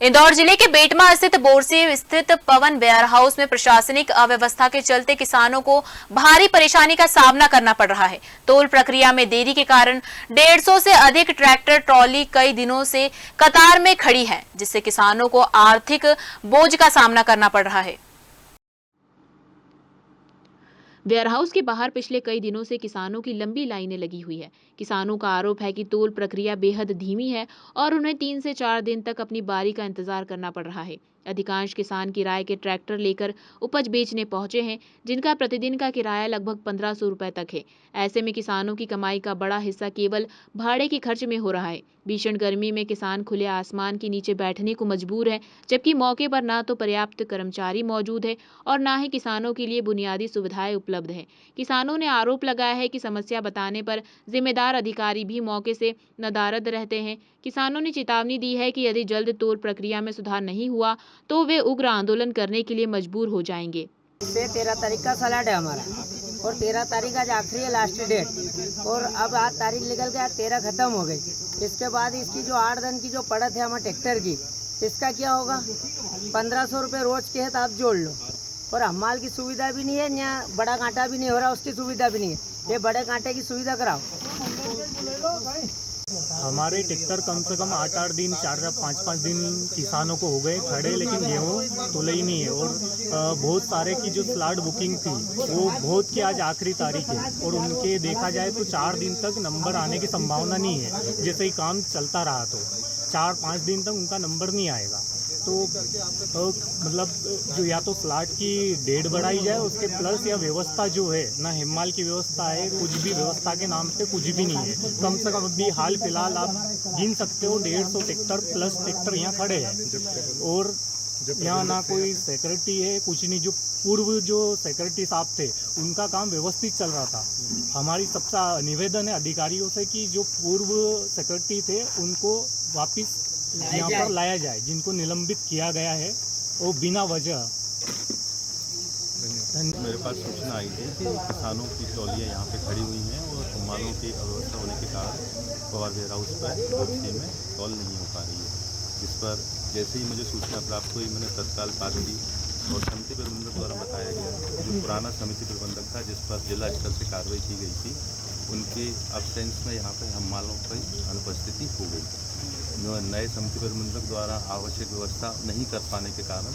इंदौर जिले के बेटमा स्थित बोरसी स्थित पवन वेयर हाउस में प्रशासनिक अव्यवस्था के चलते किसानों को भारी परेशानी का सामना करना पड़ रहा है। तोल प्रक्रिया में देरी के कारण 150 से अधिक ट्रैक्टर ट्रॉली कई दिनों से कतार में खड़ी है, जिससे किसानों को आर्थिक बोझ का सामना करना पड़ रहा है। वेयरहाउस के बाहर पिछले कई दिनों से किसानों की लंबी लाइनें लगी हुई है। किसानों का आरोप है कि तोल प्रक्रिया बेहद धीमी है और उन्हें 3 से 4 दिन तक अपनी बारी का इंतजार करना पड़ रहा है। अधिकांश किसान किराए के ट्रैक्टर लेकर उपज बेचने पहुंचे हैं, जिनका प्रतिदिन का किराया लगभग 1500 रुपए तक है। ऐसे में किसानों की कमाई का बड़ा हिस्सा केवल भाड़े के खर्च में हो रहा है। भीषण गर्मी में किसान खुले आसमान के नीचे बैठने को मजबूर है, जबकि मौके पर ना तो पर्याप्त कर्मचारी मौजूद है और ना ही किसानों के लिए बुनियादी सुविधाएं उपलब्ध है। किसानों ने आरोप लगाया है कि समस्या बताने पर जिम्मेदार अधिकारी भी मौके से नदारद रहते हैं। किसानों ने चेतावनी दी है कि यदि जल्द तोल प्रक्रिया में सुधार नहीं हुआ तो वे उग्र आंदोलन करने के लिए मजबूर हो जाएंगे। 13 तारीख का सलाट है हमारा और 13 तारीख आज आखिरी है, लास्ट डेट। और अब आज तारीख निकल के आज 13 खत्म हो गई। इसके बाद इसकी जो 8 दिन की जो पड़त है हमारे ट्रैक्टर की, इसका क्या होगा? 1500 रुपये रोज के है तो आप जोड़ लो। और हमाल की सुविधा भी नहीं है, यहाँ बड़ा कांटा भी नहीं हो रहा, उसकी सुविधा भी नहीं है। ये बड़े कांटे की सुविधा कराओ। हमारे ट्रैक्टर कम से कम 8-8 दिन 4-5 दिन किसानों को हो गए खड़े, लेकिन गेहूँ तोले ही नहीं है। और बहुत सारे की जो स्लॉट बुकिंग थी वो बहुत की आज आखिरी तारीख है और उनके देखा जाए तो 4 दिन तक नंबर आने की संभावना नहीं है। जैसे ही काम चलता रहा तो 4-5 दिन तक उनका नंबर नहीं आएगा। तो मतलब जो या तो स्लॉट की डेट बढ़ाई जाए, उसके प्लस या व्यवस्था जो है ना, हिमाल की व्यवस्था है, कुछ भी व्यवस्था के नाम पे कुछ भी नहीं है। कम से कम अभी हाल फिलहाल आप गिन सकते हो 150 ट्रैक्टर प्लस ट्रैक्टर यहाँ खड़े हैं और यहाँ ना कोई सिक्योरिटी है, कुछ नहीं। जो पूर्व जो सिक्योरिटी साहब थे उनका काम व्यवस्थित चल रहा था। हमारी सबसे निवेदन है अधिकारियों से कि जो पूर्व सिक्योरिटी थे उनको वापस यहाँ पर लाया जाए, जिनको निलंबित किया गया है वो बिना वजह। मेरे पास सूचना आई थी कि किसानों की ट्रॉलियाँ यहाँ पे खड़ी हुई हैं और मालों की अव्यवस्था होने के कारण पवार वेयर हाउस पर बोरसी में कॉल नहीं हो पा रही है। जिस पर जैसे ही मुझे सूचना प्राप्त हुई, मैंने तत्काल बात की और समिति प्रबंधक द्वारा बताया गया जो पुराना समिति प्रबंधक था, जिस पर जिला स्तर से कार्रवाई की गई थी, उनके अब्सेंस में यहाँ पर हम मालों की अनुपस्थिति हो गई। नए समिति प्रबंधक द्वारा आवश्यक व्यवस्था नहीं कर पाने के कारण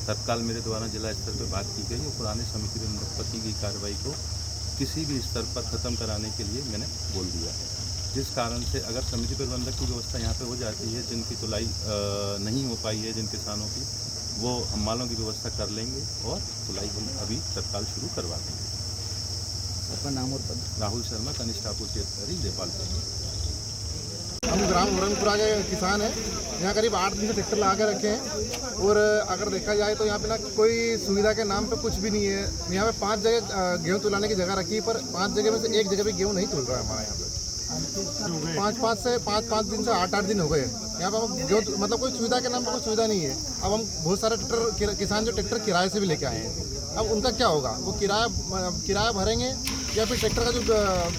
तत्काल मेरे द्वारा जिला स्तर पर बात की गई और पुराने समिति प्रबंधक पर की गई कार्रवाई को किसी भी स्तर पर ख़त्म कराने के लिए मैंने बोल दिया है। जिस कारण से अगर समिति प्रबंधक की व्यवस्था यहाँ पे हो जाती है, जिनकी तुलाई नहीं हो पाई है जिन किसानों की, वो हम मालों की व्यवस्था कर लेंगे और तुलाई हम अभी तत्काल शुरू करवा देंगे। आपका नाम और पद? राहुल शर्मा, कनिष्ठ आपूर्ति अधिकारी, नेपाल। हम ग्राम औरंगपुरा के किसान हैं। यहाँ करीब 8 दिन से ट्रैक्टर लगा के रखे हैं और अगर देखा जाए तो यहाँ पे ना कोई सुविधा के नाम पे कुछ भी नहीं है। यहाँ पे 5 जगह गेहूँ तुलाने की जगह रखी है, पर 5 जगह में से एक जगह भी गेहूँ नहीं तुल रहा है हमारे यहाँ पे। 5-5 दिन से 8-8 दिन हो गए यहाँ पे। हम गेहूँ मतलब कोई सुविधा के नाम पे कोई सुविधा नहीं है। अब हम बहुत सारे ट्रैक्टर किसान जो ट्रैक्टर किराए से भी लेके आए हैं, अब उनका क्या होगा? वो किराया भरेंगे या फिर ट्रैक्टर का जो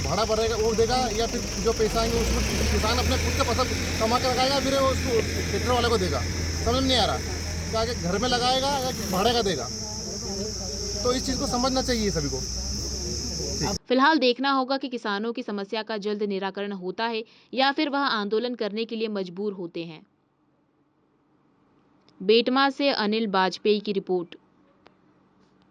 भाड़ा बढ़ेगा वो देगा, या फिर जो पैसा आएंगे उसमें किसान अपने खुद का पैसा कमा के लगाएगा, फिर वो उसको ट्रैक्टर वाले को देगा। समझ नहीं आ रहा क्या आगे घर में लगाएगा या भाड़े का देगा। तो इस चीज़ को समझना चाहिए सभी को। फिलहाल देखना होगा कि किसानों की समस्या का जल्द निराकरण होता है या फिर वह आंदोलन करने के लिए मजबूर होते हैं। बेटमा से अनिल बाजपेयी की रिपोर्ट।